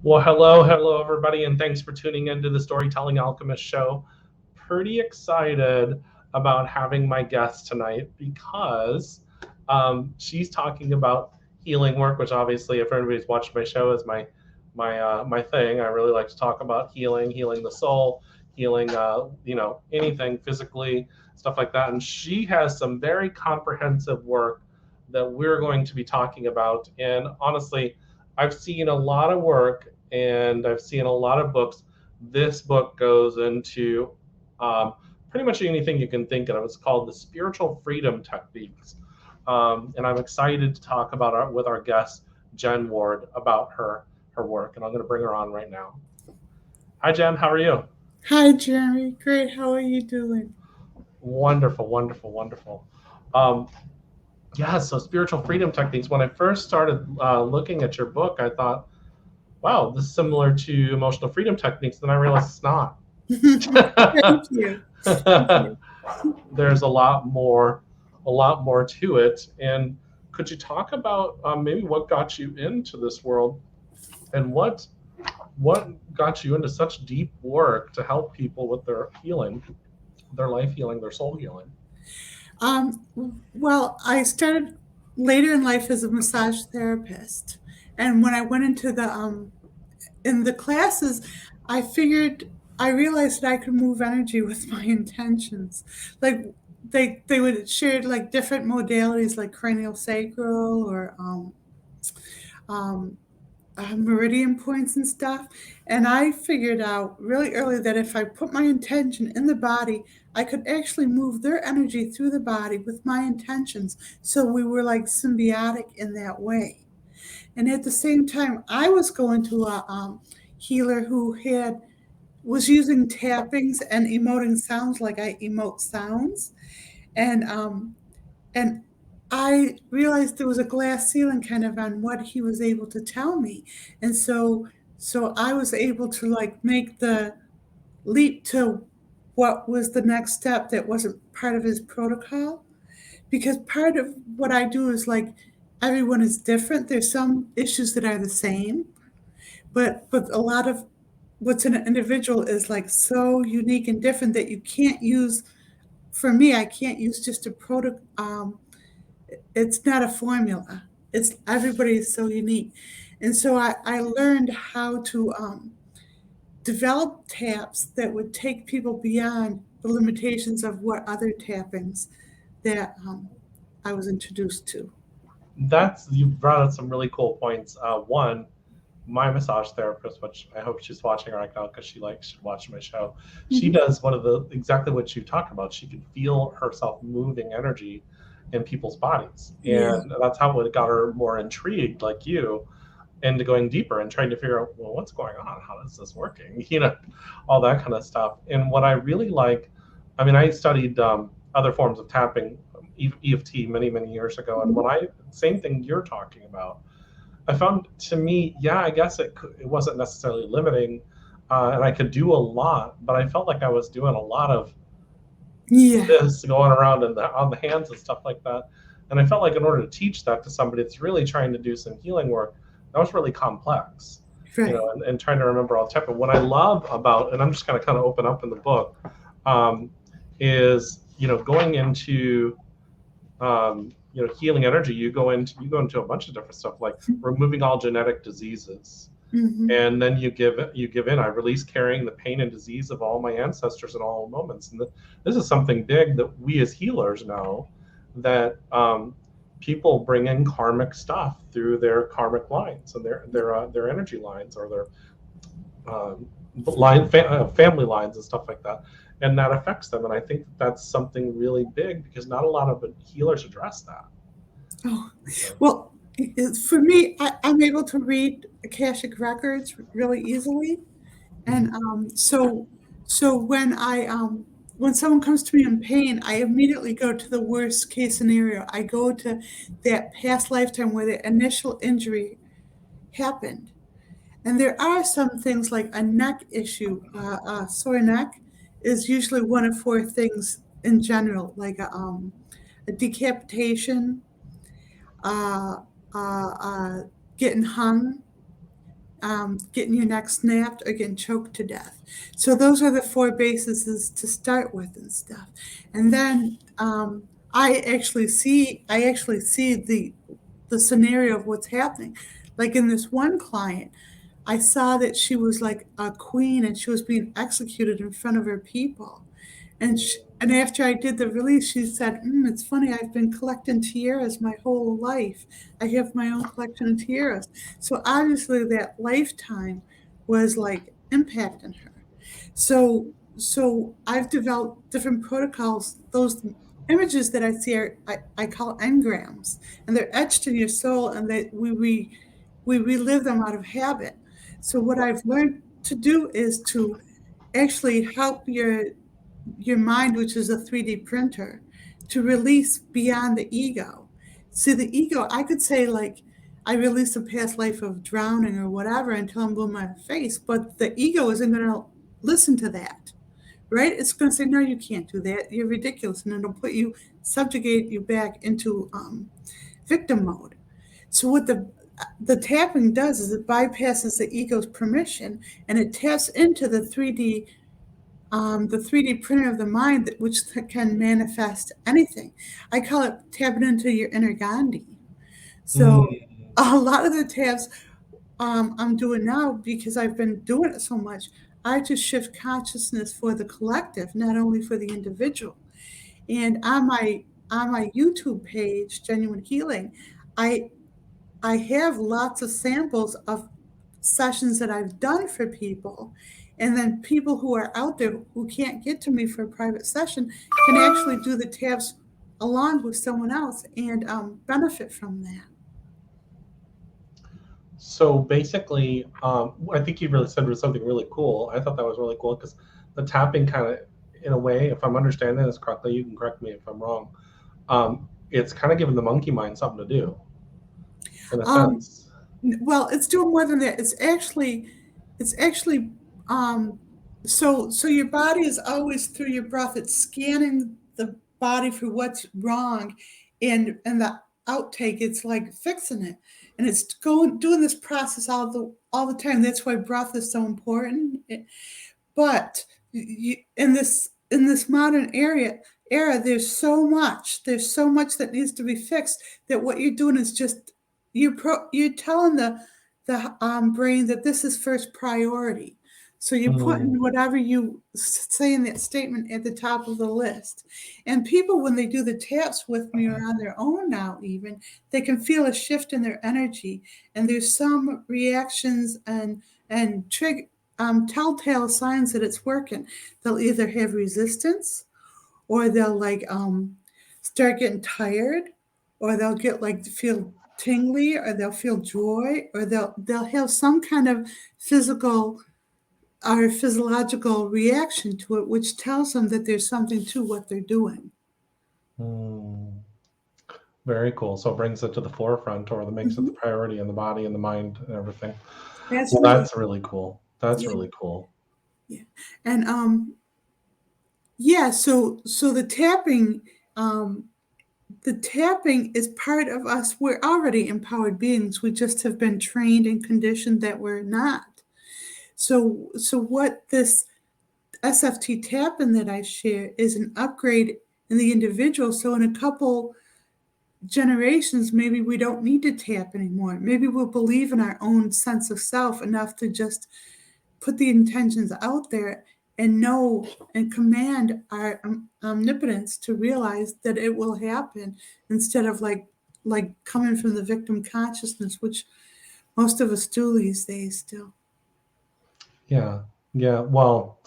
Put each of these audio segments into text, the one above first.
Well, hello, everybody, and thanks for tuning into the Storytelling Alchemist show. Pretty excited about having my guest tonight because she's talking about healing work, which obviously, if anybody's watched my show, is my thing. I really like to talk about healing the soul, healing anything physically, stuff like that. And she has some very comprehensive work that we're going to be talking about. And honestly, I've seen a lot of work and I've seen a lot of books. This book goes into um, pretty much anything you can think of. It's called the Spiritual Freedom Techniques. And I'm excited to talk about with our guest, Jen Ward, about her work. And I'm going to bring her on right now. Hi, Jen. How are you? Hi, Jeremy. Great. How are you doing? Wonderful, wonderful, wonderful. Um, yeah, so spiritual freedom techniques. When I first started looking at your book, I thought, wow, this is similar to emotional freedom techniques. Then I realized it's not. Thank you. Thank you. There's a lot more to it. And could you talk about maybe what got you into this world and what got you into such deep work to help people with their healing, their life healing, their soul healing? Um, well, I started later in life as a massage therapist, and when I went into the in the classes, I figured I realized that I could move energy with my intentions. Like they would share like different modalities, like cranial sacral or um, meridian points and stuff. And I figured out really early that if I put my intention in the body, I could actually move their energy through the body with my intentions. So we were like symbiotic in that way. And at the same time, I was going to a healer who was using tappings and emoting sounds like I emote sounds. And and I realized there was a glass ceiling kind of on what he was able to tell me. And so I was able to like make the leap to what was the next step that wasn't part of his protocol. Because part of what I do is like everyone is different. There's some issues that are the same, but a lot of what's in an individual is like so unique and different that you can't use. For me, I can't use just a protocol. It's not a formula. It's everybody is so unique. And so I learned how to develop taps that would take people beyond the limitations of what other tappings that I was introduced to. That's you brought up some really cool points. One, my massage therapist, which I hope she's watching right now because she likes to watch my show. She Mhm. does one of the exactly what you talked about. She can feel herself moving energy in people's bodies, Yeah, and that's how it got her more intrigued, like you, into going deeper and trying to figure out, well, what's going on? How is this working? All that kind of stuff. And what I really like, I mean, I studied other forms of tapping, EFT, many years ago, and mhm. when I same thing you're talking about, I found to me, yeah, I guess it wasn't necessarily limiting, and I could do a lot, but I felt like I was doing a lot of Yeah, this going around on the hands and stuff like that. And I felt like in order to teach that to somebody that's really trying to do some healing work, that was really complex, right. and trying to remember all the time. But what I love about, and I'm just going to kind of open up in the book, um, is going into healing energy. You go into a bunch of different stuff like removing all genetic diseases, Hmm. and then you give in. I release carrying the pain and disease of all my ancestors in all moments. And this is something big that we as healers know, that people bring in karmic stuff through their karmic lines and their energy lines, or their um, family lines and stuff like that, and that affects them. And I think that's something really big because not a lot of healers address that. Oh, well, for me, I'm able to read Akashic records really easily. And so when someone comes to me in pain, I immediately go to the worst case scenario. I go to that past lifetime where the initial injury happened. And there are some things like a neck issue, a sore neck is usually one of four things in general, like a decapitation, uh, uh, uh, getting hung, getting your neck snapped, or getting choked to death. So those are the 4 bases to start with and stuff. And then I actually see the scenario of what's happening. Like in this one client, I saw that she was like a queen and she was being executed in front of her people. And after I did the release, she said, "It's funny. I've been collecting tiaras my whole life. I have my own collection of tiaras." So obviously, that lifetime was like impacting her. So I've developed different protocols. Those images that I see I call engrams, and they're etched in your soul, and we relive them out of habit. So what I've learned to do is to actually help your mind, which is a 3D printer, to release beyond the ego. See, the ego, I could say, like, I release a past life of drowning or whatever until I'm blue in my face, but the ego isn't going to listen to that, right? It's going to say, no, you can't do that. You're ridiculous. And it'll subjugate you back into victim mode. So what the tapping does is it bypasses the ego's permission and it taps into the 3D printer of the mind, which can manifest anything. I call it tapping into your inner Gandhi. So a lot of the taps I'm doing now, because I've been doing it so much, I just shift consciousness for the collective, not only for the individual. And on my YouTube page, Genuine Healing, I I have lots of samples of sessions that I've done for people. And then people who are out there who can't get to me for a private session can actually do the taps along with someone else and benefit from that. So basically, I think you really said was something really cool. I thought that was really cool because the tapping kind of, in a way, if I'm understanding this correctly, you can correct me if I'm wrong. It's kind of giving the monkey mind something to do, in a sense. Well, it's doing more than that. It's actually so your body is always through your breath. It's scanning the body for what's wrong, and the outtake, it's like fixing it, and it's doing this process all the time. That's why breath is so important. But in this modern era, there's so much that needs to be fixed, that what you're doing is just you're telling the brain that this is first priority. So you're putting whatever you say in that statement at the top of the list. And people, when they do the taps with me or on their own now, even, they can feel a shift in their energy. And there's some reactions and telltale signs that it's working. They'll either have resistance, or they'll start getting tired, or they'll get feel tingly, or they'll feel joy, or they'll have some kind of physical or physiological reaction to it, which tells them that there's something to what they're doing. Very cool. So it brings it to the forefront, or makes it the priority in the body and the mind and everything. That's really cool. That's really cool. Yeah. And so the tapping is part of us. We're already empowered beings. We just have been trained and conditioned that we're not. So what this SFT tapping that I share is an upgrade in the individual. So in a couple generations, maybe we don't need to tap anymore. Maybe we'll believe in our own sense of self enough to just put the intentions out there and know and command our omnipotence to realize that it will happen, instead of like coming from the victim consciousness, which most of us do these days still. Yeah. Well,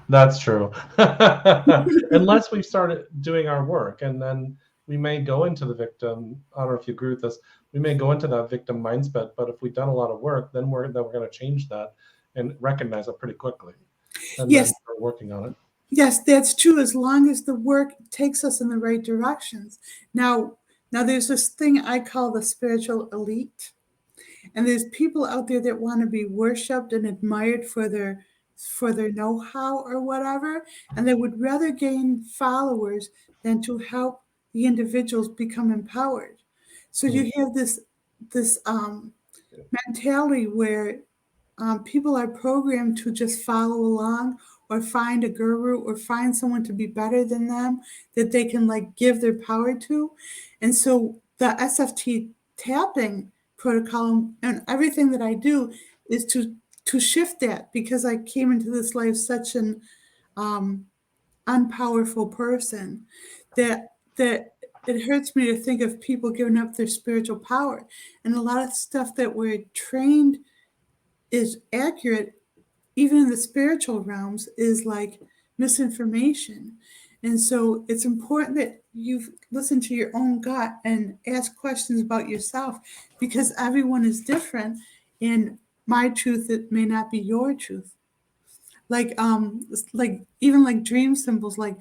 that's true. Unless we've started doing our work, and then we may go into the victim. I don't know if you agree with this. We may go into that victim mindset, but if we've done a lot of work, then we're going to change that and recognize it pretty quickly. And yes, then start working on it. Yes, that's true, as long as the work takes us in the right directions. Now there's this thing I call the spiritual elite. And there's people out there that want to be worshipped and admired for their know-how or whatever, and they would rather gain followers than to help the individuals become empowered. So you have this mentality where people are programmed to just follow along or find a guru or find someone to be better than them that they can like give their power to. And so the SFT tapping protocol and everything that I do is to shift that, because I came into this life such an unpowerful person that it hurts me to think of people giving up their spiritual power. And a lot of stuff that we're trained is accurate, even in the spiritual realms, is like misinformation. And so it's important that you listen to your own gut and ask questions about yourself, because everyone is different, and my truth, it may not be your truth. Like even like dream symbols, like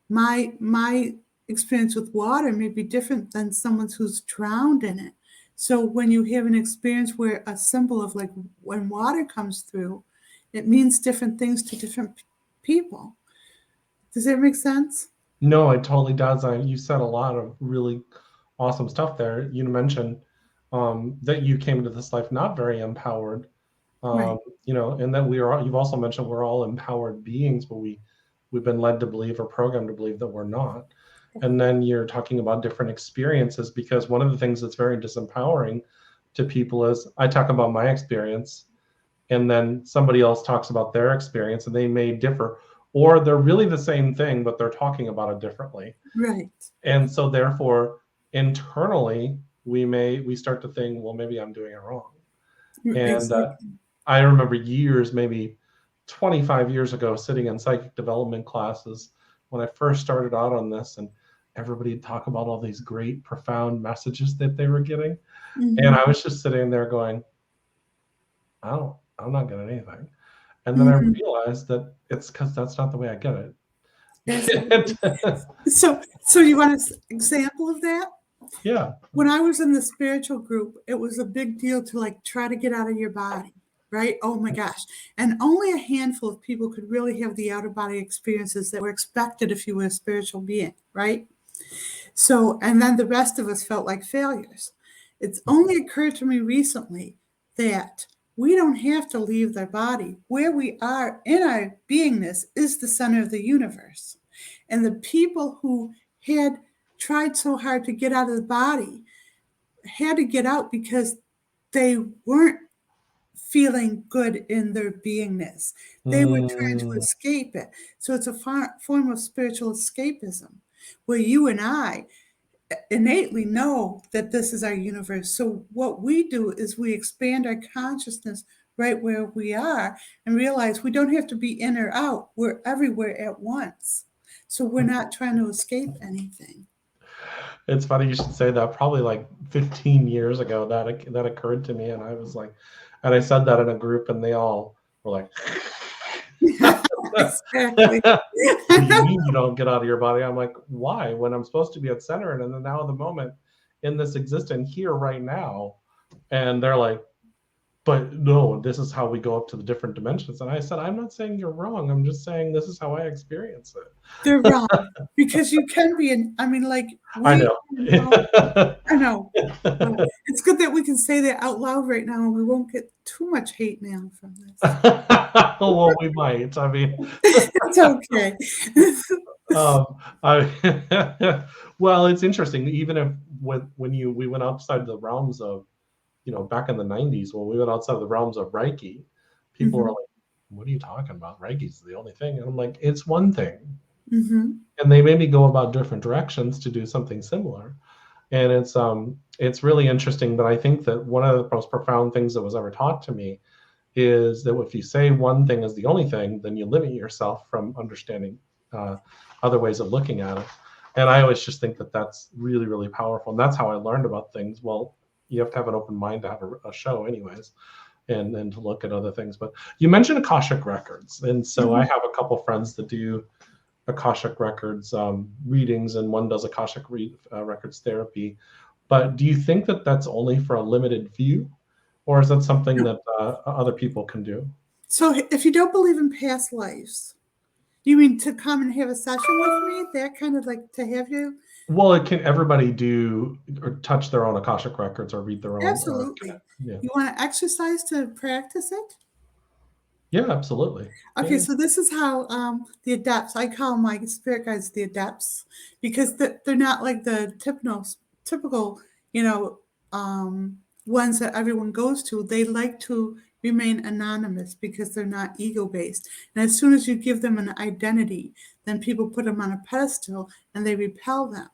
my experience with water may be different than someone's who's drowned in it. So when you have an experience where a symbol of like when water comes through, it means different things to different people. Does that make sense? No, it totally does. You said a lot of really awesome stuff there. You mentioned that you came into this life not very empowered, Right. And that you've also mentioned we're all empowered beings, but we've been led to believe or programmed to believe that we're not. And then you're talking about different experiences, because one of the things that's very disempowering to people is I talk about my experience, and then somebody else talks about their experience, and they may differ, or they're really the same thing, but they're talking about it differently. Right. And so therefore, internally, we start to think, well, maybe I'm doing it wrong. And Exactly. I remember years, maybe 25 years ago, sitting in psychic development classes when I first started out on this, and everybody would talk about all these great, profound messages that they were getting. And I was just sitting there going, I'm not getting anything. And then I realized that it's because that's not the way I get it. So you want an example of that? Yeah. When I was in the spiritual group, it was a big deal to like try to get out of your body, right? Oh my gosh. And only a handful of people could really have the out of body experiences that were expected if you were a spiritual being, right? So, and then the rest of us felt like failures. It's only occurred to me recently that we don't have to leave their body. Where we are in our beingness is the center of the universe. And the people who had tried so hard to get out of the body had to get out because they weren't feeling good in their beingness. They were trying to escape it. So it's a form of spiritual escapism, where you and I innately know that this is our universe. So what we do is we expand our consciousness right where we are and realize we don't have to be in or out. We're everywhere at once. So we're not trying to escape anything. It's funny you should say that. Probably like 15 years ago, that occurred to me, and I was like, and I said that in a group, and they all were like, Exactly. "What do you mean you don't get out of your body?" I'm like, "Why? When I'm supposed to be at center and in the now of the moment, in this existence here right now?" And they're like, "But no, this is how we go up to the different dimensions." And I said, "I'm not saying you're wrong. I'm just saying this is how I experience it." They're wrong, because you can be in, I mean, like, I know. I know. It's good that we can say that out loud right now, and we won't get too much hate mail from this. Well, we might. I mean, It's okay. Well, it's interesting. Even if we went outside the realms of, back in the 90s, when we went outside the realms of Reiki, people were like, "What are you talking about? Reiki's the only thing." And I'm like, "It's one thing." And they maybe go about different directions to do something similar. And it's really interesting. But I think that one of the most profound things that was ever taught to me is that if you say one thing is the only thing, then you limit yourself from understanding other ways of looking at it. And I always just think that that's really, really powerful. And that's how I learned about things. Well, you have to have an open mind to have a show anyways, and to look at other things. But you mentioned Akashic Records. And so I have a couple friends that do Akashic Records readings, and one does Akashic Records therapy. But do you think that that's only for a limited few? Or is that something that other people can do? So if you don't believe in past lives, you mean to come and have a session with me? That kind of like to have you Well, it can everybody do or touch their own Akashic records or read their own. Absolutely. Yeah. You want to exercise to practice it? Yeah, absolutely. Okay, Yeah. so this is how the adepts, I call my spirit guides the adepts, because they're not like the typical, you know, ones that everyone goes to. They like to remain anonymous because they're not ego based. And as soon as you give them an identity, then people put them on a pedestal and they repel them.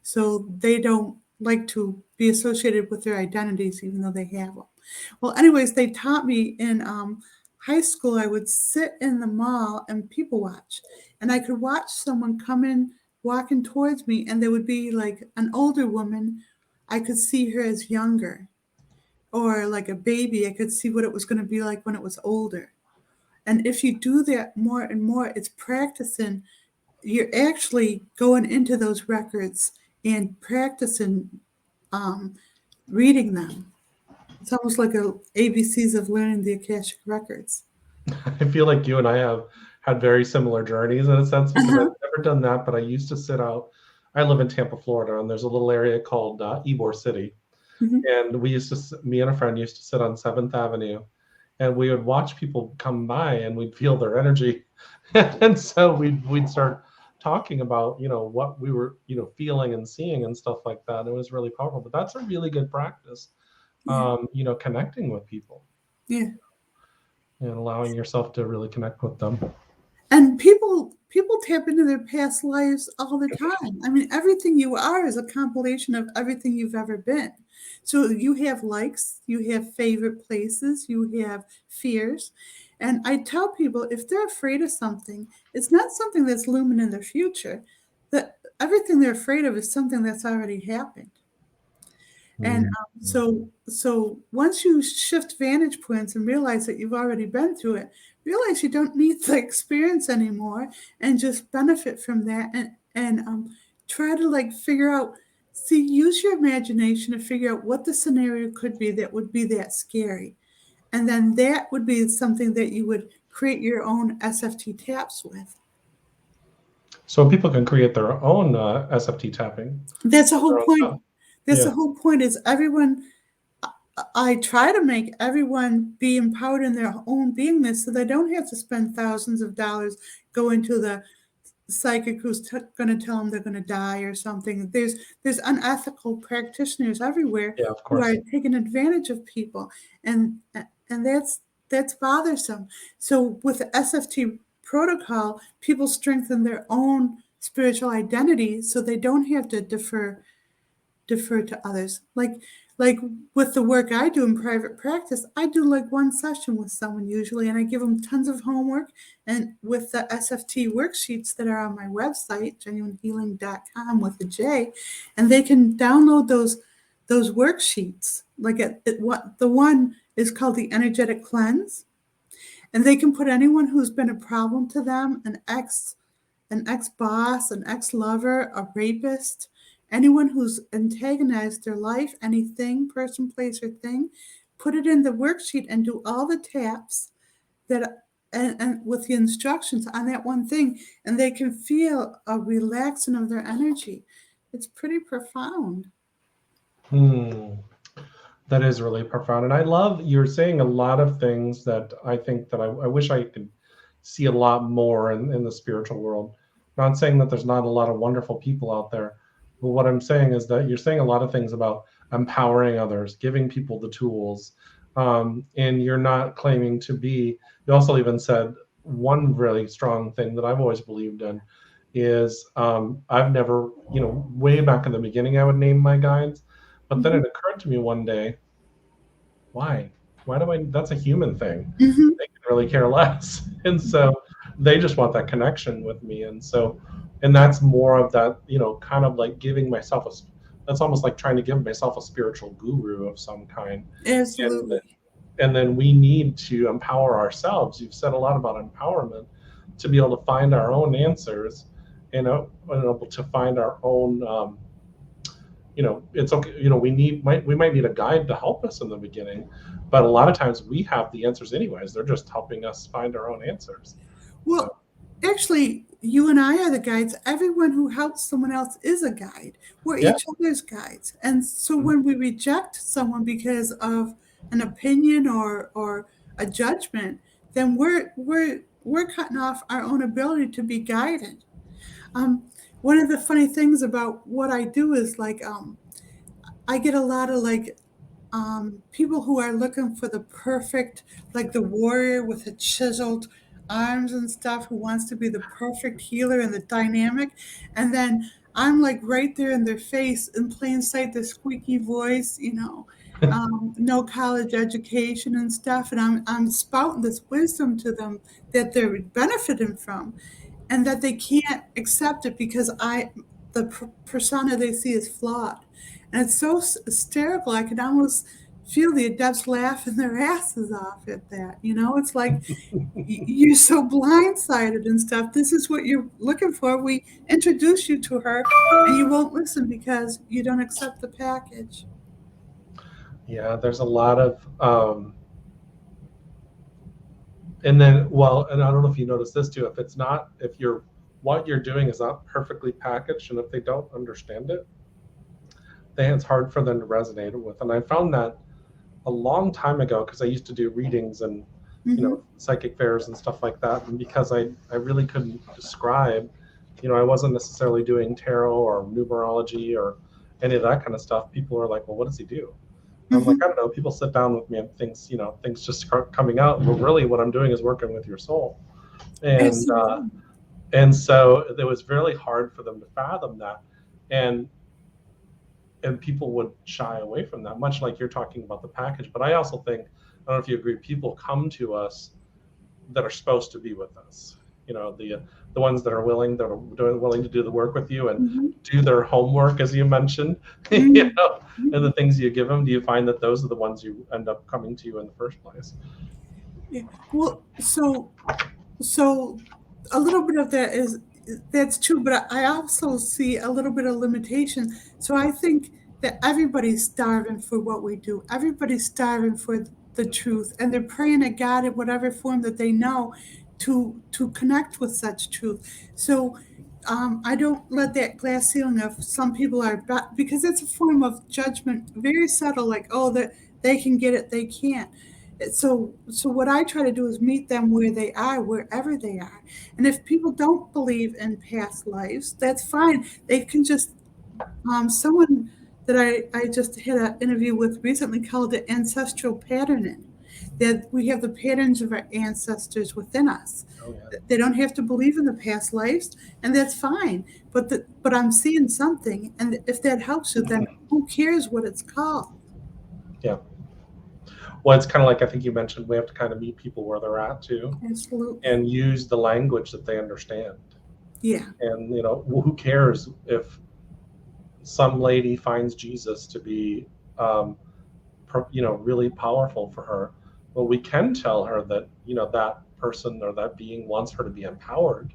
So they don't like to be associated with their identities, even though they have them. Well, anyways, they taught me in high school, I would sit in the mall and people watch. And I could watch someone come in walking towards me, and there would be like an older woman. I could see her as younger, or like a baby. I could see what it was going to be like when it was older. And if you do that more and more, it's practicing. You're actually going into those records and practicing um, reading them. It's almost like a ABCs of learning the Akashic records. I feel like you and I have had very similar journeys in a sense because I've Uh-huh. never done that, but I used to sit out. I live in Tampa, Florida, and there's a little area called Ybor City. Mhm. And we used to, me and a friend used to sit on 7th Avenue and we would watch people come by and we'd feel their energy. And so we'd start talking about, what we were, feeling and seeing and stuff like that. It was really powerful, but that's a really good practice, Yeah. connecting with people Yeah. and allowing yourself to really connect with them. And people tap into their past lives all the time. I mean, everything you are is a compilation of everything you've ever been. So you have likes, you have favorite places, you have fears. And I tell people, if they're afraid of something, it's not something that's looming in their future. That everything they're afraid of is something that's already happened. And Mm. so once you shift vantage points and realize that you've already been through it, realize you don't need the experience anymore, and just benefit from that, and try to like figure out. See, use your imagination to figure out what the scenario could be that would be that scary, and then that would be something that you would create your own SFT taps with. So people can create their own SFT tapping, That's the whole their own point. stuff. That's Yeah. the whole point. Is everyone I try to make everyone be empowered in their own beingness so they don't have to spend thousands of dollars going to the psychic who's going to tell them they're going to die or something. There's unethical practitioners everywhere Yeah, of who are course. taking advantage of people, and that's bothersome. So with the SFT protocol, people strengthen their own spiritual identity so they don't have to defer to others. Like with the work I do in private practice, I do like one session with someone usually, and I give them tons of homework. And with the SFT worksheets that are on my website, genuinehealing.com with a J, and they can download those worksheets. Like what the one is called the energetic cleanse, and they can put anyone who's been a problem to them, an ex-boss, an ex-lover, a rapist, anyone who's antagonized their life, anything, person, place, or thing, put it in the worksheet and do all the taps that and with the instructions on that one thing, and they can feel a relaxing of their energy. It's pretty profound. Hmm. That is really profound. And I love you're saying a lot of things that I think that I wish I could see a lot more in the spiritual world. Not saying that there's not a lot of wonderful people out there, but what I'm saying is that you're saying a lot of things about empowering others, giving people the tools, and you're not claiming to be. You also even said one really strong thing that I've always believed in is I've never, way back in the beginning, I would name my guides, but then Mm-hmm. it occurred to me one day, why? Why do I? That's a human thing. Mm-hmm. They can really care less. And so they just want that connection with me. And that's more of that, kind of like giving myself that's almost like trying to give myself a spiritual guru of some kind. And, Absolutely. and then we need to empower ourselves. You've said a lot about empowerment to be able to find our own answers, and able to find our own, it's okay. We might need a guide to help us in the beginning, but a lot of times we have the answers anyways. They're just helping us find our own answers. Well, So actually, you and I are the guides. Everyone who helps someone else is a guide. We're Yeah. each other's guides. And so when we reject someone because of an opinion or a judgment, then we're cutting off our own ability to be guided. Um, One of the funny things about what I do is like I get a lot of like people who are looking for the perfect, like the warrior with the chiseled arms and stuff, who wants to be the perfect healer and the dynamic. And then I'm like right there in their face in plain sight, the squeaky voice, no college education and stuff. And I'm spouting this wisdom to them that they're benefiting from and that they can't accept it because the persona they see is flawed. And it's so hysterical. I can almost feel the adepts laughing their asses off at that. It's like you're so blindsided and stuff. This is what you're looking for. We introduce you to her, and you won't listen because you don't accept the package. Yeah, there's a lot of, and then, well, and I don't know if you notice this too, if what you're doing is not perfectly packaged, and if they don't understand it, then it's hard for them to resonate with. And I found that a long time ago, because I used to do readings and, psychic fairs and stuff like that. And because I really couldn't describe, I wasn't necessarily doing tarot or numerology or any of that kind of stuff. People were like, well, what does he do? I'm like, I don't know. People sit down with me and things just start coming out. Well, really, what I'm doing is working with your soul, and so it was really hard for them to fathom that, and people would shy away from that, much like you're talking about the package. But I also think, I don't know if you agree, people come to us that are supposed to be with us. The ones that are willing to do the work with you and do their homework, as you mentioned, and the things you give them. Do you find that those are the ones you end up coming to you in the first place? Yeah. Well, so a little bit of that's true, but I also see a little bit of limitation. So I think that everybody's starving for what we do. Everybody's starving for the truth, and they're praying to God in whatever form that they know to connect with such truth. So I don't let that glass ceiling of some people are because it's a form of judgment, very subtle, like, oh, that they can get it, they can't. So what I try to do is meet them where they are, wherever they are. And if people don't believe in past lives, that's fine. They can just someone that I just had an interview with recently called it ancestral patterning. That we have the patterns of our ancestors within us. Oh, yeah. They don't have to believe in the past lives, and that's fine. But I'm seeing something, and if that helps you, then who cares what it's called? Yeah. Well, it's kind of like I think you mentioned, we have to kind of meet people where they're at too. Absolutely. And use the language that they understand. Yeah. And who cares if some lady finds Jesus to be really powerful for her? Well, we can tell her that that person or that being wants her to be empowered.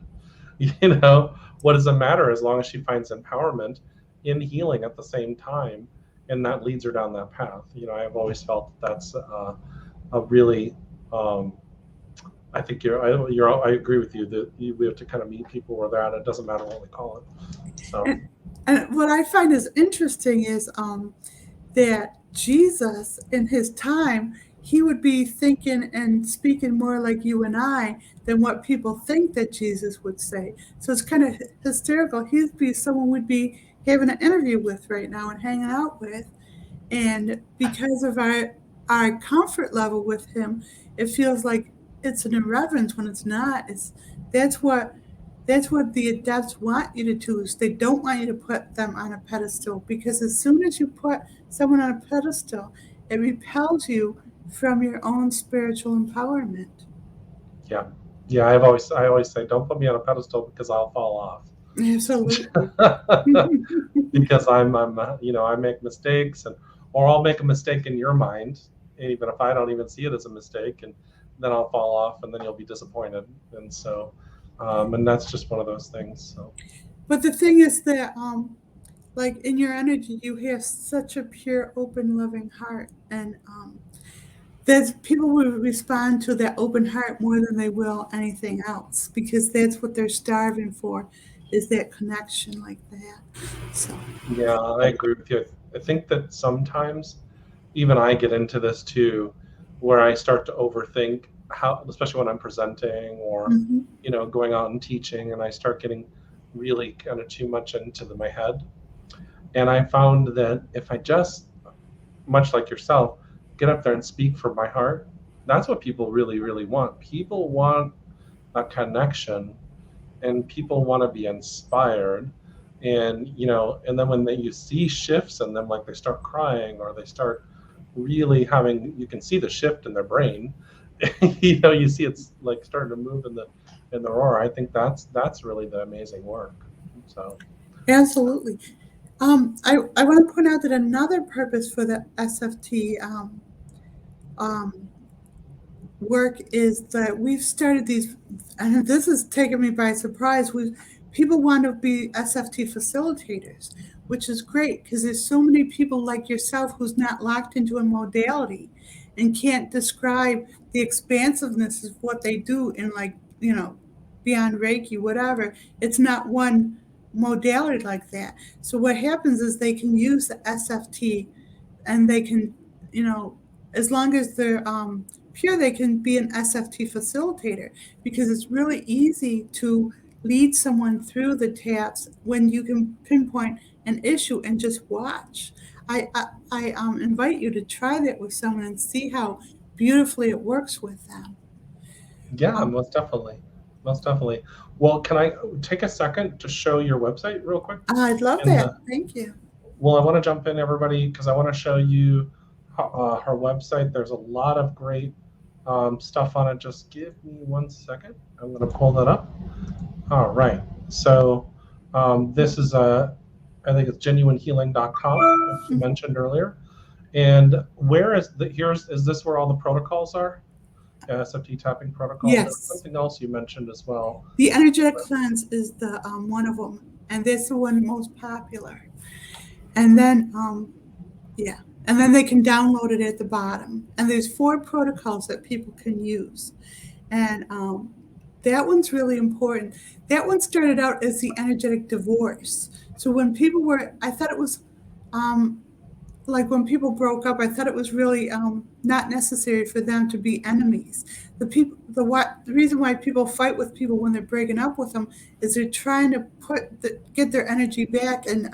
What does it matter as long as she finds empowerment in healing at the same time, and that leads her down that path. I've always felt that's a really I think I agree with you that we have to kind of meet people where they're at. It doesn't matter what we call it. So and what I find is interesting is that Jesus in his time, he would be thinking and speaking more like you and I than what people think that Jesus would say. So it's kind of hysterical. He'd be someone we'd be having an interview with right now and hanging out with. And because of our comfort level with him, it feels like it's an irreverence when it's not. That's what the adepts want you to do. Is they don't want you to put them on a pedestal, because as soon as you put someone on a pedestal, it repels you from your own spiritual empowerment. Yeah. I always say, don't put me on a pedestal because I'll fall off. Absolutely. Because I make mistakes, or I'll make a mistake in your mind, even if I don't even see it as a mistake, and then I'll fall off, and then you'll be disappointed. And so, and that's just one of those things. So. But the thing is that, in your energy, you have such a pure, open, loving heart, and that people will respond to that open heart more than they will anything else, because that's what they're starving for, is that connection like that. So Yeah, I agree with you. I think that sometimes even I get into this too, where I start to overthink how, especially when I'm presenting or, mhm. going out and teaching, and I start getting really kind of too much into my head. And I found that if I just, much like yourself, get up there and speak from my heart, that's what people really, really want. People want a connection, and people want to be inspired. And and then when you see shifts in them, like they start crying or they start really having, you can see the shift in their brain. You see it's like starting to move in the aura. I think that's really the amazing work. So Absolutely. I want to point out that another purpose for the SFT um, work is that we've started these, and this has taken me by surprise. People want to be SFT facilitators, which is great because there's so many people like yourself who's not locked into a modality and can't describe the expansiveness of what they do in, like, beyond Reiki, whatever. It's not one modality like that. So what happens is they can use the SFT, and they can, as long as they're pure, they can be an SFT facilitator, because it's really easy to lead someone through the taps when you can pinpoint an issue and just watch. I invite you to try that with someone and see how beautifully it works with them. yeah, Um, most definitely, most definitely. Well, can I take a second to show your website real quick? I'd love And that. Thank you. well, I want to jump in, everybody, because I want to show you her website. There's a lot of great stuff on it. Just give me 1 second. I'm going to pull that up. All right. So this is I think it's genuinehealing.com, as you mentioned earlier. And where is is this where all the protocols are? SFT tapping protocols. There was Yes, something else you mentioned as well. the energetic cleanse is the one of them, and that's the one most popular. And then yeah. And then they can download it at the bottom. And there's 4 protocols that people can use. And that one's really important. That one started out as the energetic divorce. So when people were, I thought it was um, like when people broke up, I thought it was really not necessary for them to be enemies. The reason why people fight with people when they're breaking up with them is they're trying to get their energy back and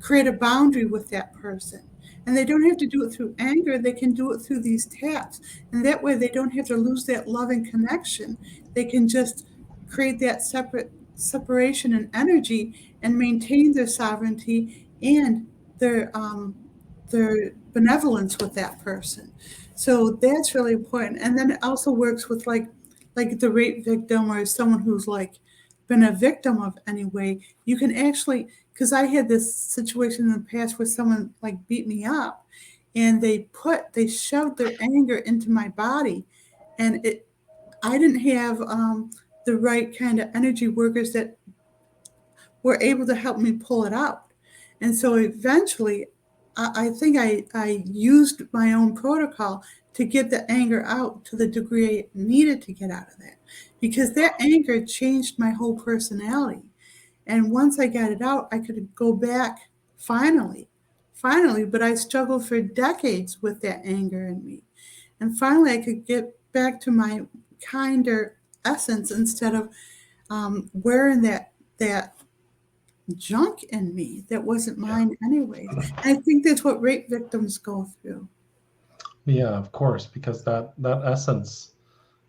create a boundary with that person. And they don't have to do it through anger; they can do it through these taps, and that way they don't have to lose that loving connection. They can just create that separation in energy and maintain their sovereignty and their benevolence with that person. So that's really important. And then it also works with like the rape victim or someone who's like been a victim of any way. You can actually, because I had this situation in the past where someone like beat me up, and they shoved their anger into my body, and I didn't have the right kind of energy workers that were able to help me pull it out. And so eventually, I think I used my own protocol to get the anger out to the degree I needed to get out of that, because that anger changed my whole personality. And once I got it out, I could go back finally, but I struggled for decades with that anger in me. And finally, I could get back to my kinder essence instead of wearing that junk in me that wasn't Yeah. mine anyways. And I think that's what rape victims go through. Yeah, of course, because that essence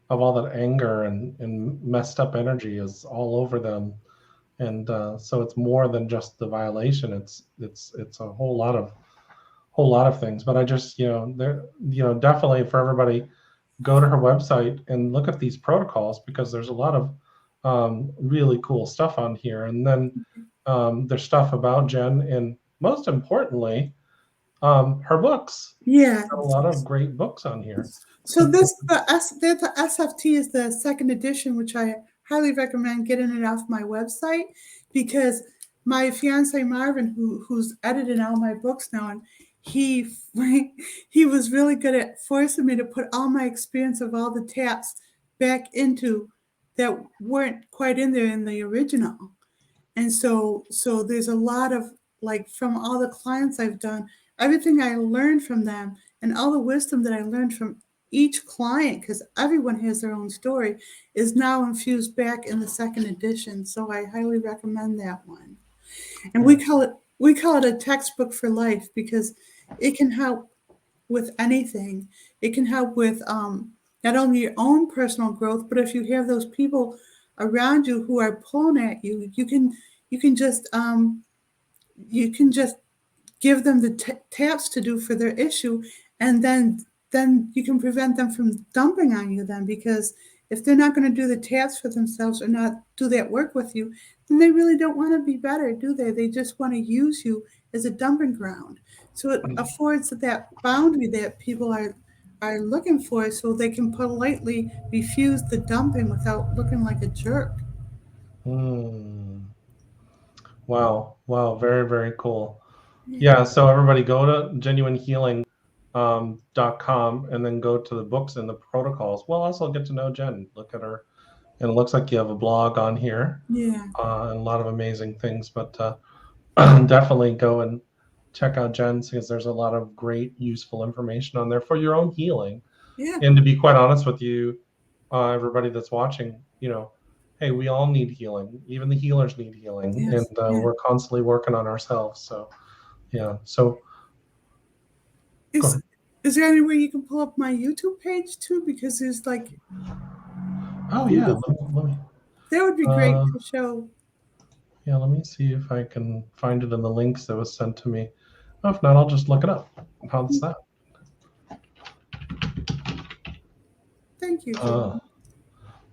of all that anger and messed up energy is all over them, and so it's more than just the violation. It's a whole lot of things. But I just there definitely for everybody, go to her website and look at these protocols, because there's a lot of really cool stuff on here. And then there's stuff about Jen, and most importantly, her books. Yeah. A lot of great books on here. So the SFT is the second edition, which I highly recommend getting it off my website, because my fiance Marvin, who's edited all my books now, and he he was really good at forcing me to put all my experience of all the taps back into that weren't quite in there in the original. And so there's a lot of, like, from all the clients I've done, everything I learned from them and all the wisdom that I learned from each client, because everyone has their own story, is now infused back in the second edition. So I highly recommend that one. And we call it a textbook for life because it can help with anything. It can help with not only your own personal growth, but if you have those people around you who are pulling at you, you can just you can just give them the taps to do for their issue, and then you can prevent them from dumping on you then, because if they're not going to do the taps for themselves or not do that work with you, then they really don't want to be better, do they? They just want to use you as a dumping ground. So it affords that boundary that people are looking for, so they can politely refuse the dumping without looking like a jerk. Wow. Wow. Very, very cool. Yeah. So everybody go to genuinehealing.com and then go to the books and the protocols. Well, also get to know Jen. Look at her. And it looks like you have a blog on here. Yeah. And a lot of amazing things. But definitely go and check out Jen's, because there's a lot of great, useful information on there for your own healing. Yeah. And to be quite honest with you, everybody that's watching, hey, we all need healing. Even the healers need healing. Yes. And we're constantly working on ourselves. So, yeah. So, go ahead. Is there any way you can pull up my YouTube page too? Because there's like, Oh, yeah. Let me, that would be great to show. yeah, let me see if I can find it in the links that was sent to me. Oh, if not, I'll just look it up. How's that? Thank you.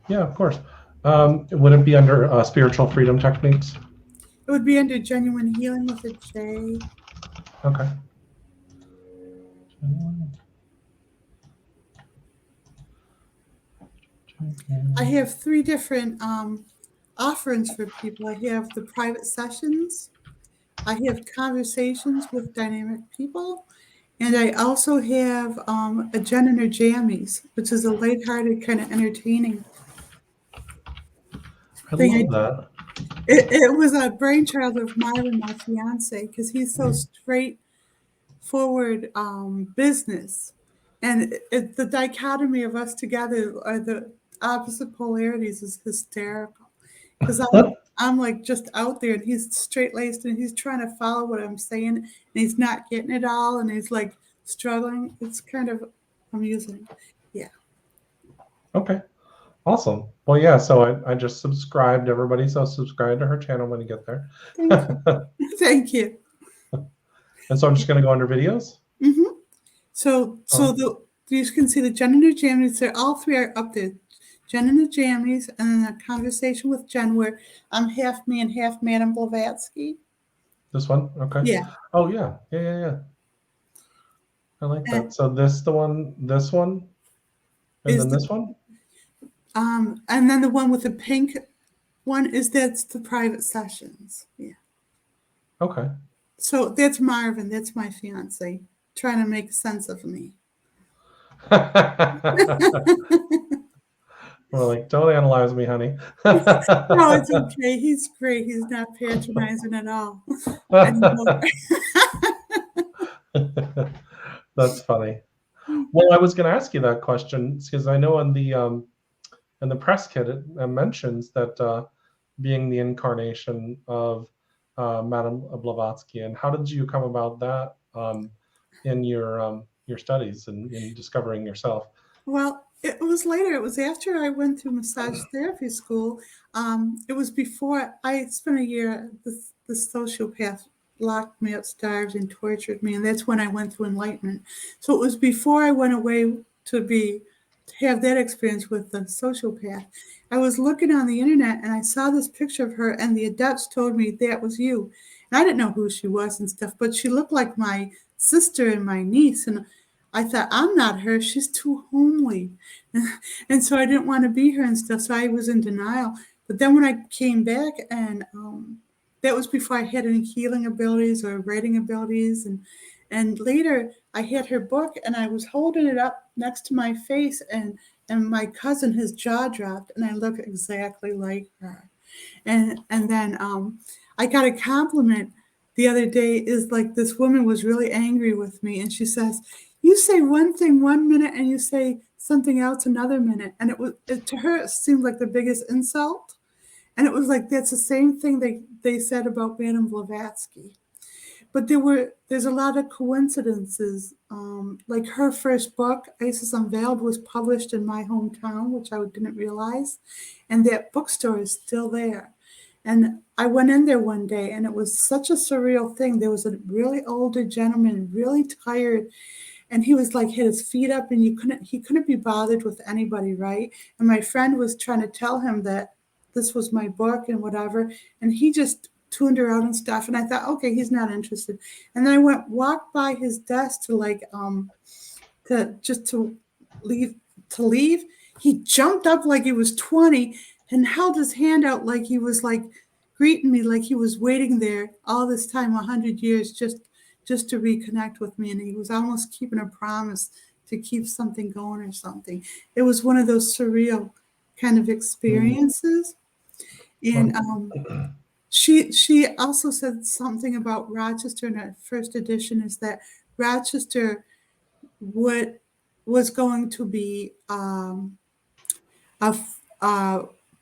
Yeah, of course. Would it be under Spiritual Freedom Techniques? It would be under Genuine Healing with a J. Okay. I have 3 different offerings for people. I have the private sessions, I have conversations with dynamic people, and I also have a Jen and her Jammies, which is a lighthearted, kind of entertaining thing. I love that. It was a brainchild of Marvin, my fiance, because he's so straightforward business. And the dichotomy of us together, are the opposite polarities, is hysterical. Because I'm like just out there, and he's straight laced, and he's trying to follow what I'm saying, and he's not getting it all, and he's like struggling. It's kind of amusing. Yeah. Okay. Awesome. Well, yeah, so I just subscribed, everybody. So subscribe to her channel when you get there. Thank you. Thank you. And so I'm just going to go under videos. Mm-hmm. So you can see the Jen and her Jammies. They're all 3 are up there. Jen and the Jammies, and then a conversation with Jen where I'm half me and half Madame Blavatsky. This one? Okay. Yeah. Oh, yeah. Yeah. I like that. So this one, and then this one? And then the one with the pink one that's the private sessions. Yeah. Okay. So that's Marvin. That's my fiance trying to make sense of me. We're like, don't analyze me, honey. No, it's okay. He's great. He's not patronizing at all. That's funny. Well, I was going to ask you that question because I know in the press kit it mentions that being the incarnation of Madame Blavatsky. And how did you come about that in your studies and in discovering yourself? Well, it was later. It was after I went through massage therapy school. It was before I spent a year. The sociopath locked me up, starved, and tortured me, and that's when I went through enlightenment. So it was before I went away to have that experience with the sociopath. I was looking on the internet and I saw this picture of her, and the adepts told me that was you. And I didn't know who she was and stuff, but she looked like my sister and my niece, and I thought, I'm not her. She's too homely. And so I didn't want to be her and stuff. So I was in denial. But then when I came back, and that was before I had any healing abilities or writing abilities. And later I had her book and I was holding it up next to my face, and my cousin, his jaw dropped, and I look exactly like her. And then I got a compliment the other day. Is like, this woman was really angry with me, and she says, "You say one thing 1 minute, and you say something else another minute." And to her it seemed like the biggest insult. And it was like, that's the same thing they said about Madame Blavatsky. But there's a lot of coincidences. Like her first book, Isis Unveiled, was published in my hometown, which I didn't realize, and that bookstore is still there. And I went in there one day, and it was such a surreal thing. There was a really older gentleman, really tired, and he was like, had his feet up, and he couldn't be bothered with anybody, right? And my friend was trying to tell him that this was my book and whatever, and he just tuned her out and stuff. And I thought, okay, he's not interested. And then I walked by his desk to leave. He jumped up like he was 20 and held his hand out like he was like greeting me, like he was waiting there all this time, 100 years, just to reconnect with me. And he was almost keeping a promise to keep something going or something. It was one of those surreal kind of experiences. And she also said something about Rochester in her first edition, is that Rochester was going to be a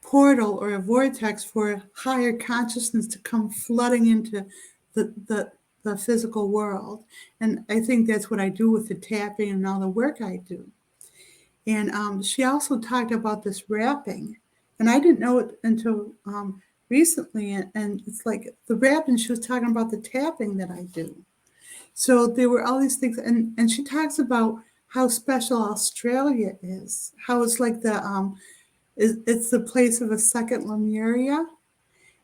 portal or a vortex for higher consciousness to come flooding into the physical world. And I think that's what I do with the tapping and all the work I do. And she also talked about this wrapping, and I didn't know it until recently. And it's like the wrapping, she was talking about the tapping that I do. So there were all these things, and she talks about how special Australia is, how it's like it's the place of a second Lemuria.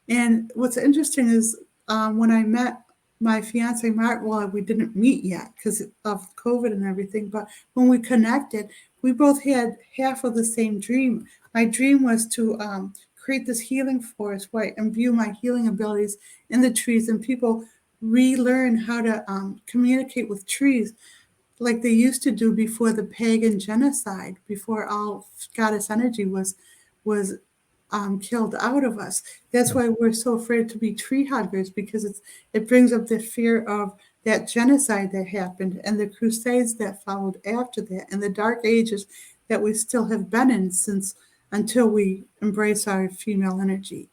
And what's interesting is when I met my fiance, Mark, well, we didn't meet yet because of COVID and everything, but when we connected, we both had half of the same dream. My dream was to create this healing forest where I imbue my healing abilities in the trees, and people relearn how to communicate with trees like they used to do before the pagan genocide, before all goddess energy was killed out of us. That's why we're so afraid to be tree huggers, because it brings up the fear of that genocide that happened and the crusades that followed after that, and the dark ages that we still have been in since until we embrace our female energy.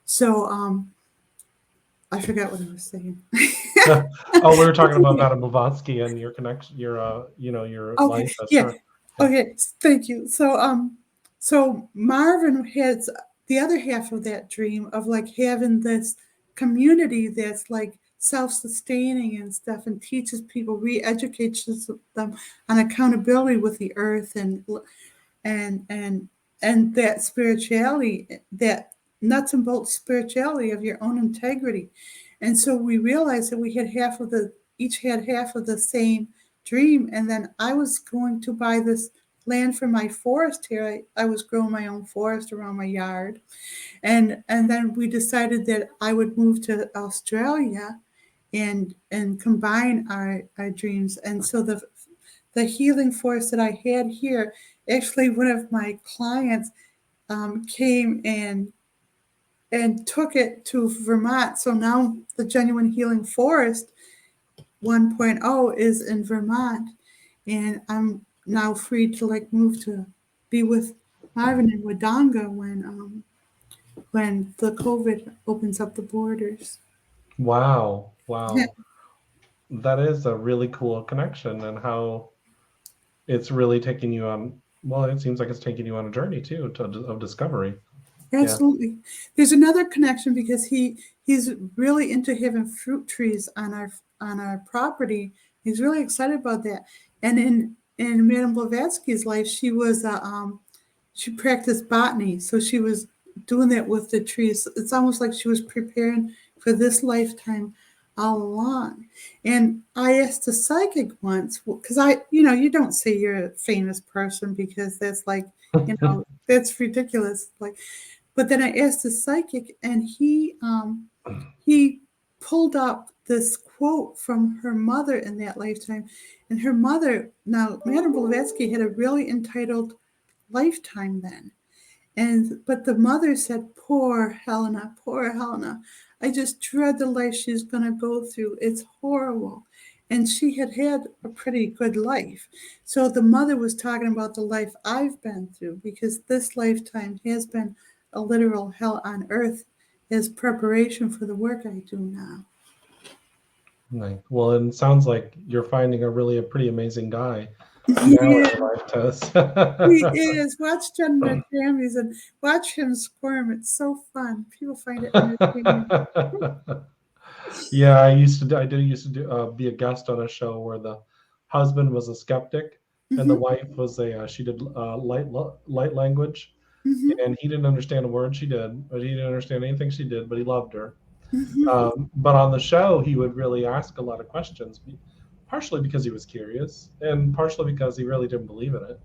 So I forgot what I was saying. We were talking about Madame Blavatsky and your connection, your life. Yeah. Okay, thank you. So Marvin has the other half of that dream of like having this community that's like self-sustaining and stuff, and teaches people, re-educates them on accountability with the earth and that spirituality, that nuts and bolts spirituality of your own integrity. And so we realized that we had each had half of the same dream. And then I was going to buy this land for my forest here. I was growing my own forest around my yard. And then we decided that I would move to Australia and combine our dreams. And so the healing force that I had here, actually one of my clients came and took it to Vermont. So now the Genuine Healing Forest 1.0 is in Vermont, and I'm now free to like move to be with Marvin in Wodonga when the COVID opens up the borders. Wow. Yeah. That is a really cool connection, and how it's really taking you on. Well, it seems like it's taking you on a journey too of discovery. Absolutely. Yeah. There's another connection because he's really into having fruit trees on our property. He's really excited about that. And in Madame Blavatsky's life, she was she practiced botany, so she was doing that with the trees. It's almost like she was preparing for this lifetime all along. And I asked a psychic once, because you don't say you're a famous person because that's like, that's ridiculous. But then I asked the psychic, and he pulled up this quote from her mother in that lifetime. And her mother, now, Madame Blavatsky had a really entitled lifetime then. But the mother said, poor Helena, poor Helena. I just dread the life she's going to go through. It's horrible. And she had had a pretty good life. So the mother was talking about the life I've been through, because this lifetime has been a literal hell on earth as preparation for the work I do now. Right. Well, it sounds like you're finding a pretty amazing guy now in Yeah, your life, Tess. he is. Watch Jen McCammy's and watch him squirm. It's so fun. People find it entertaining. Yeah, I used to be a guest on a show where the husband was a skeptic and the wife was she did light language, and he didn't understand a word she did, but he didn't understand anything she did, but he loved her. But on the show, he would really ask a lot of questions, partially because he was curious and partially because he really didn't believe in it,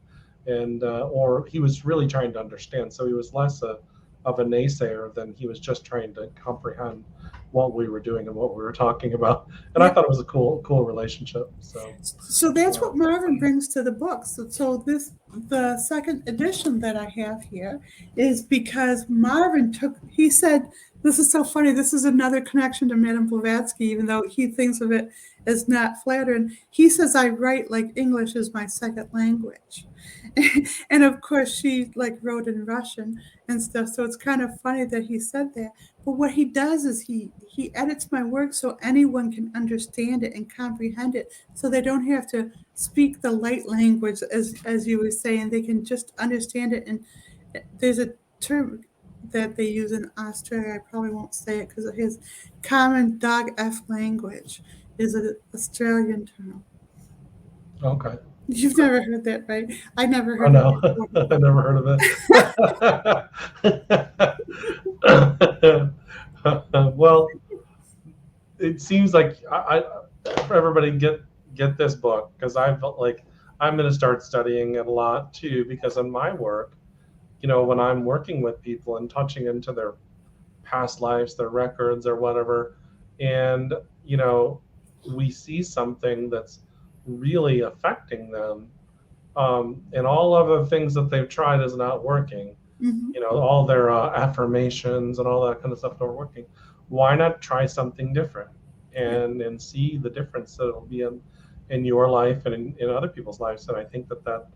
and or he was really trying to understand. So he was less of a naysayer than he was just trying to comprehend what we were doing and what we were talking about. And I thought it was a cool relationship. So that's what Marvin brings to the book. So the second edition that I have here is because Marvin he said, this is so funny. This is another connection to Madame Blavatsky, even though he thinks of it as not flattering. He says, I write like English is my second language. And of course, she wrote in Russian and stuff. So it's kind of funny that he said that. But what he does is he edits my work so anyone can understand it and comprehend it. So they don't have to speak the light language, as you were saying. They can just understand it. And there's a term that they use in Australia. I probably won't say it because it is common dog F language is an Australian term. Okay. You've never heard that, right? I never heard of it. I never heard of it. Well, it seems like for everybody get this book, because I'm going to start studying it a lot too, because in my work, when I'm working with people and touching into their past lives, their records or whatever, and we see something that's really affecting them, and all of the things that they've tried is not working. All their affirmations and all that kind of stuff not working. Why not try something different and see the difference that it'll be in your life and in other people's lives? And I think that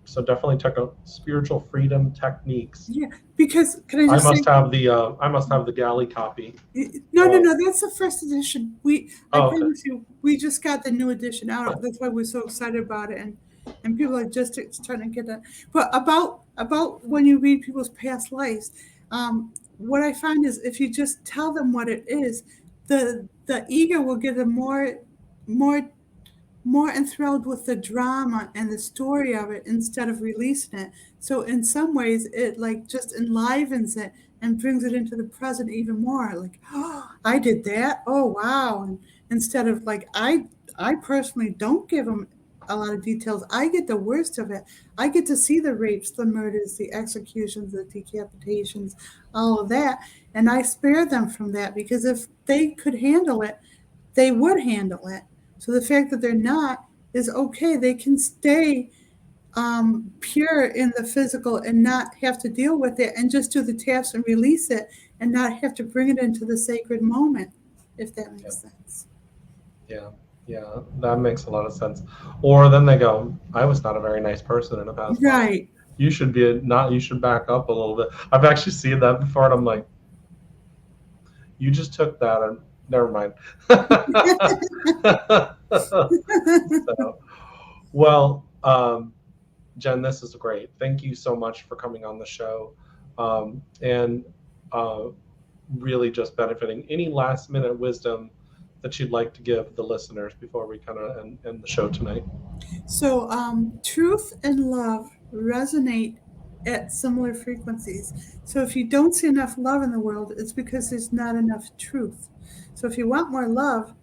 so definitely check out Spiritual Freedom Techniques. Yeah, because can I just I must have the galley copy. No, that's the first edition. I promise you, we just got the new edition out. That's why we're so excited about it, and people are just starting to get that. But about when you read people's past lives, what I find is if you just tell them what it is, the ego will get them more enthralled with the drama and the story of it instead of releasing it. So in some ways, it just enlivens it and brings it into the present even more. Oh, I did that. Oh, wow. And instead of I personally don't give them a lot of details. I get the worst of it. I get to see the rapes, the murders, the executions, the decapitations, all of that. And I spare them from that, because if they could handle it, they would handle it. So the fact that they're not is okay. They can stay pure in the physical and not have to deal with it, and just do the taps and release it and not have to bring it into the sacred moment, if that makes sense. Yeah, that makes a lot of sense. Or then they go, I was not a very nice person in the past. Right. You should back up a little bit. I've actually seen that before, and I'm like, you just took that and never mind. Well, Jen, this is great. Thank you so much for coming on the show, and really just benefiting. Any last minute wisdom that you'd like to give the listeners before we kind of end the show tonight? So truth and love resonate at similar frequencies. So if you don't see enough love in the world, it's because there's not enough truth. So if you want more love,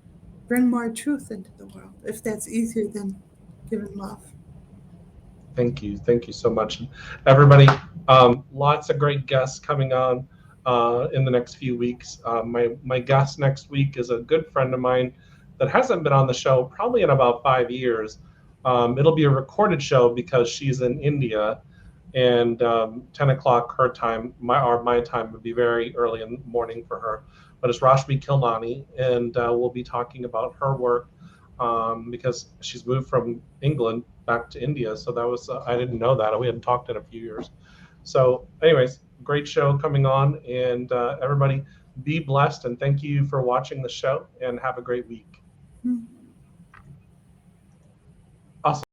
bring more truth into the world, if that's easier than giving love. Thank you so much, everybody. Lots of great guests coming on. in the next few weeks. My guest next week is a good friend of mine that hasn't been on the show probably in about 5 years. It'll be a recorded show because she's in India, and 10 o'clock her time, my time would be very early in the morning for her. But it's Rashmi Kilmani, and we'll be talking about her work because she's moved from England back to India. So that was, I didn't know that. We hadn't talked in a few years. So anyways, great show coming on, and everybody be blessed, and thank you for watching the show, and have a great week. Mm. Awesome.